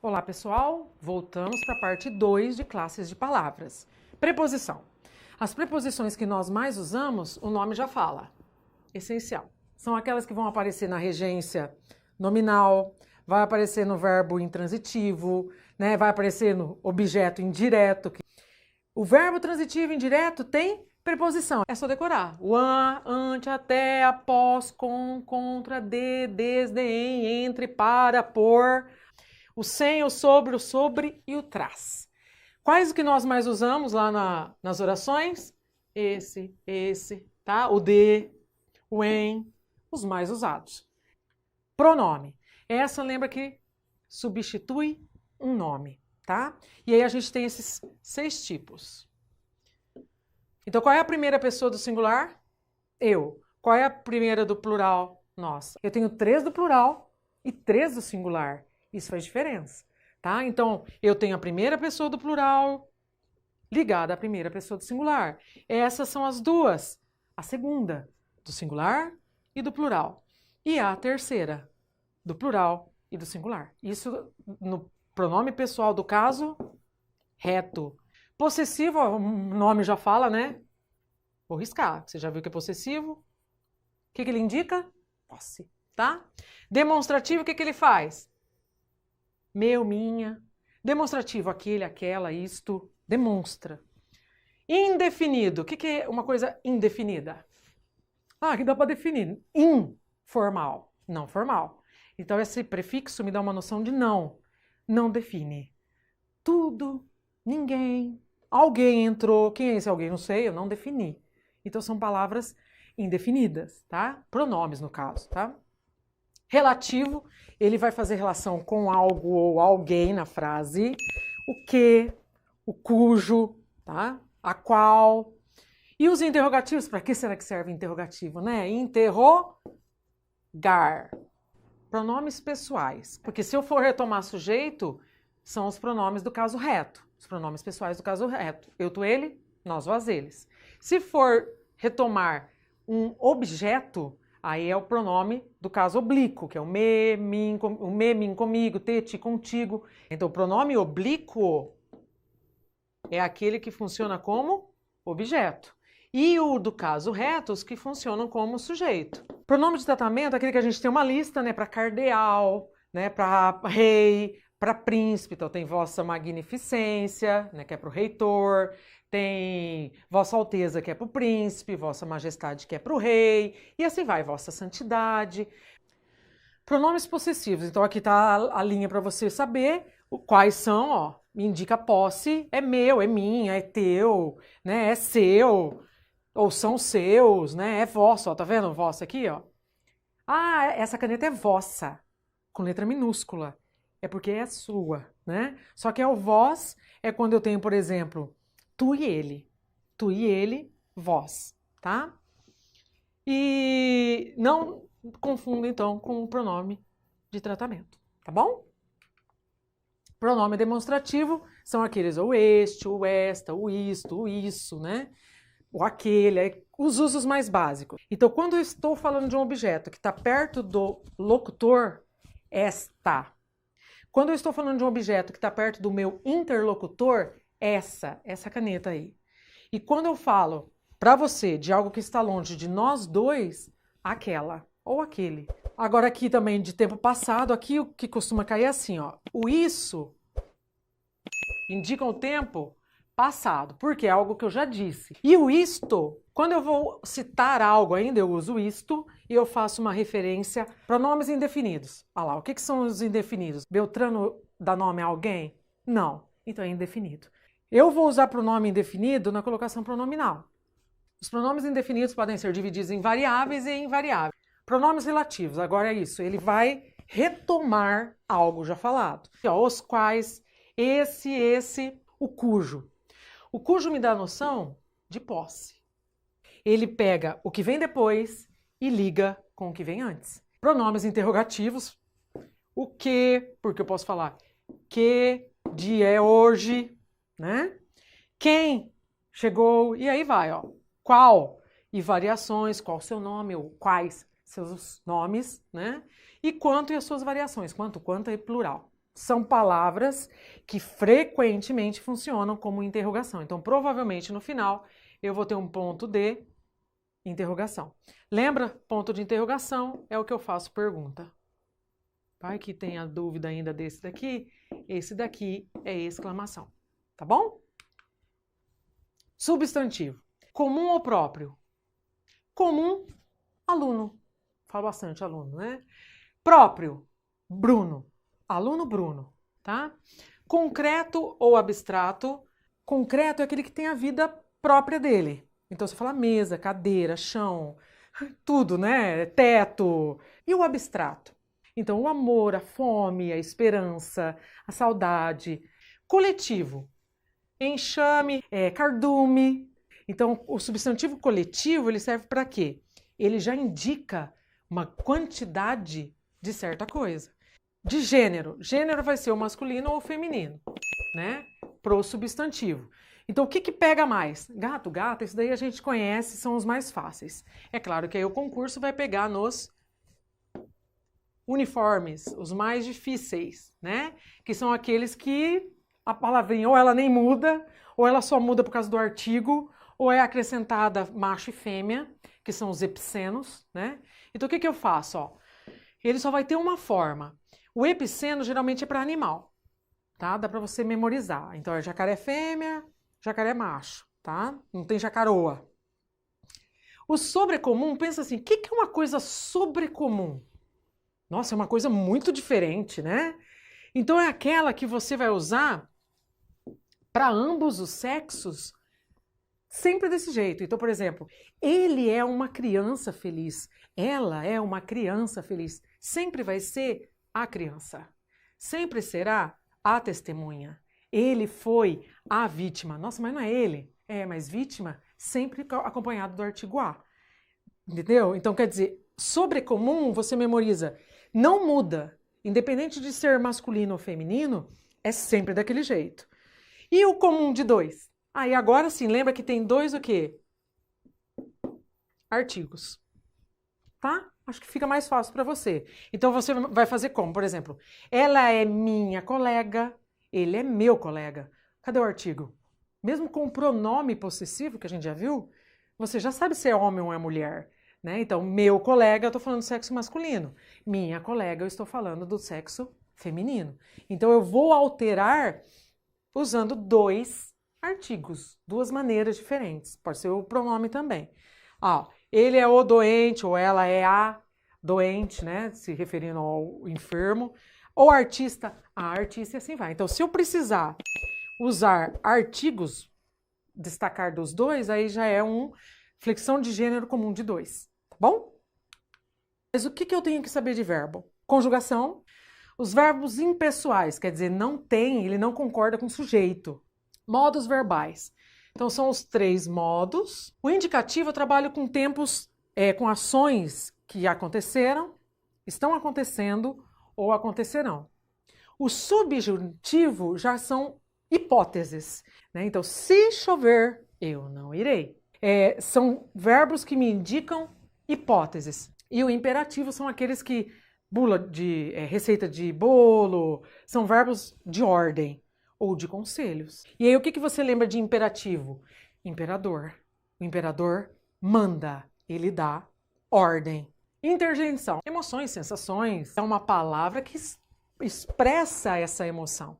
Olá, pessoal! Voltamos para a parte 2 de classes de palavras. Preposição. As preposições que nós mais usamos, o nome já fala. Essencial. São aquelas que vão aparecer na regência nominal, vai aparecer no verbo intransitivo, né? Vai aparecer no objeto indireto. O verbo transitivo indireto tem preposição. É só decorar. O an, ante, até, após, com, contra, de, desde, em, entre, para, por... O sem, o sobre e o tras. Quais que nós mais usamos lá nas orações? Esse, tá? O de, o em, os mais usados. Pronome. Essa lembra que substitui um nome, tá? E aí a gente tem esses 6 tipos. Então, qual é a primeira pessoa do singular? Eu. Qual é a primeira do plural? Nós. Eu tenho 3 do plural e 3 do singular. Isso faz diferença, tá? Então, eu tenho a primeira pessoa do plural ligada à primeira pessoa do singular. Essas são as duas. A segunda do singular e do plural. E a terceira do plural e do singular. Isso no pronome pessoal do caso reto. Possessivo, o nome já fala, né? Vou riscar. Você já viu que é possessivo? O que ele indica? Posse, tá? Demonstrativo, o que ele faz? Meu, minha. Demonstrativo, aquele, aquela, isto. Demonstra. Indefinido. O que é uma coisa indefinida? Ah, que dá para definir. Informal. Não formal. Então, esse prefixo me dá uma noção de não. Não define. Tudo, ninguém, alguém entrou. Quem é esse alguém? Não sei, eu não defini. Então, são palavras indefinidas, tá? Pronomes, no caso, tá? Relativo, ele vai fazer relação com algo ou alguém na frase. O que, o cujo, tá? A qual. E os interrogativos, para que será que serve interrogativo, né? Interrogar. Pronomes pessoais. Porque se eu for retomar sujeito, são os pronomes do caso reto. Os pronomes pessoais do caso reto. Eu, tu, ele, nós, vós, eles. Se for retomar um objeto, aí é o pronome do caso oblíquo, que é o me, mim, comigo, te, ti, contigo. Então, o pronome oblíquo é aquele que funciona como objeto. E o do caso reto, os que funcionam como sujeito. Pronome de tratamento é aquele que a gente tem uma lista, né, para cardeal, né, para rei, para príncipe. Então, tem vossa magnificência, né, que é para o reitor. Tem Vossa Alteza, que é para o príncipe, Vossa Majestade, que é para o rei, e assim vai, Vossa Santidade. Pronomes possessivos, então aqui está a linha para você saber quais são, ó, indica posse, é meu, é minha, é teu, né, é seu, ou são seus, né, é vosso, ó, tá vendo vossa aqui, ó? Ah, essa caneta é vossa, com letra minúscula, é porque é sua, né? Só que é o vós, é quando eu tenho, por exemplo, tu e ele, vós, tá? E não confunda, então, com o pronome de tratamento, tá bom? Pronome demonstrativo são aqueles ou este, o esta, o isto, o isso, né? O aquele, os usos mais básicos. Então, quando eu estou falando de um objeto que está perto do locutor, esta. Quando eu estou falando de um objeto que está perto do meu interlocutor, essa caneta aí. E quando eu falo para você de algo que está longe de nós dois, aquela ou aquele. Agora aqui também de tempo passado, aqui o que costuma cair é assim, ó. O isso indica o tempo passado, porque é algo que eu já disse. E o isto, quando eu vou citar algo ainda, eu uso isto e eu faço uma referência para nomes indefinidos. Olha lá, o que são os indefinidos? Beltrano dá nome a alguém? Não, então é indefinido. Eu vou usar pronome indefinido na colocação pronominal. Os pronomes indefinidos podem ser divididos em variáveis e invariáveis. Pronomes relativos, agora é isso, ele vai retomar algo já falado. Os quais, esse, o cujo. O cujo me dá a noção de posse. Ele pega o que vem depois e liga com o que vem antes. Pronomes interrogativos, o que, porque eu posso falar que dia é hoje, né? Quem chegou, e aí vai, ó. Qual e variações, qual o seu nome, ou quais seus nomes, né? E quanto e as suas variações, quanto é plural, são palavras que frequentemente funcionam como interrogação. Então, provavelmente, no final, eu vou ter um ponto de interrogação. Lembra? Ponto de interrogação é o que eu faço pergunta. Vai que tenha dúvida ainda desse daqui. Esse daqui é exclamação. Tá bom? Substantivo. Comum ou próprio? Comum, aluno. Falo bastante aluno, né? Próprio, Bruno. Aluno Bruno, tá? Concreto ou abstrato? Concreto é aquele que tem a vida própria dele. Então, você fala mesa, cadeira, chão, tudo, né? Teto. E o abstrato? Então, o amor, a fome, a esperança, a saudade. Coletivo. Enxame, cardume. Então, o substantivo coletivo, ele serve para quê? Ele já indica uma quantidade de certa coisa. De gênero. Gênero vai ser o masculino ou o feminino, né? Pro substantivo. Então, o que pega mais? Gato, gata, isso daí a gente conhece, são os mais fáceis. É claro que aí o concurso vai pegar nos uniformes, os mais difíceis, né? Que são aqueles que a palavrinha ou ela nem muda, ou ela só muda por causa do artigo, ou é acrescentada macho e fêmea, que são os epicenos, né? Então, o que eu faço? Ó? Ele só vai ter uma forma. O epiceno geralmente é para animal, tá? Dá para você memorizar. Então, é jacaré fêmea, jacaré macho, tá? Não tem jacaroa. O sobrecomum, pensa assim, o que é uma coisa sobrecomum? Nossa, é uma coisa muito diferente, né? Então, é aquela que você vai usar para ambos os sexos, sempre desse jeito. Então, por exemplo, ele é uma criança feliz, ela é uma criança feliz. Sempre vai ser a criança. Sempre será a testemunha. Ele foi a vítima. Nossa, mas não é ele. É, mas vítima sempre acompanhado do artigo a. Entendeu? Então, quer dizer, sobrecomum você memoriza. Não muda. Independente de ser masculino ou feminino, é sempre daquele jeito. E o comum de dois? Aí agora sim, lembra que tem dois o quê? Artigos. Tá? Acho que fica mais fácil para você. Então você vai fazer como? Por exemplo, ela é minha colega, ele é meu colega. Cadê o artigo? Mesmo com o pronome possessivo, que a gente já viu, você já sabe se é homem ou é mulher. Né? Então, meu colega, eu estou falando do sexo masculino. Minha colega, eu estou falndo do sexo feminino. Então, eu vou alterar usando dois artigos, duas maneiras diferentes. Pode ser o pronome também. Ó, ele é o doente ou ela é a doente, né? Se referindo ao enfermo. Ou artista, a artista e assim vai. Então, se eu precisar usar artigos, destacar dos dois, aí já é um flexão de gênero comum de dois. Tá bom? Mas o que eu tenho que saber de verbo? Conjugação. Os verbos impessoais, quer dizer, não tem, ele não concorda com o sujeito. Modos verbais. Então, são os 3 modos. O indicativo eu trabalho com tempos, com ações que aconteceram, estão acontecendo ou acontecerão. O subjuntivo já são hipóteses. Né? Então, se chover, eu não irei. São verbos que me indicam hipóteses. E o imperativo são aqueles que bula de receita de bolo, são verbos de ordem ou de conselhos. E aí o que você lembra de imperativo? Imperador. O imperador manda, ele dá ordem. Interjeição. Emoções, sensações, é uma palavra que expressa essa emoção.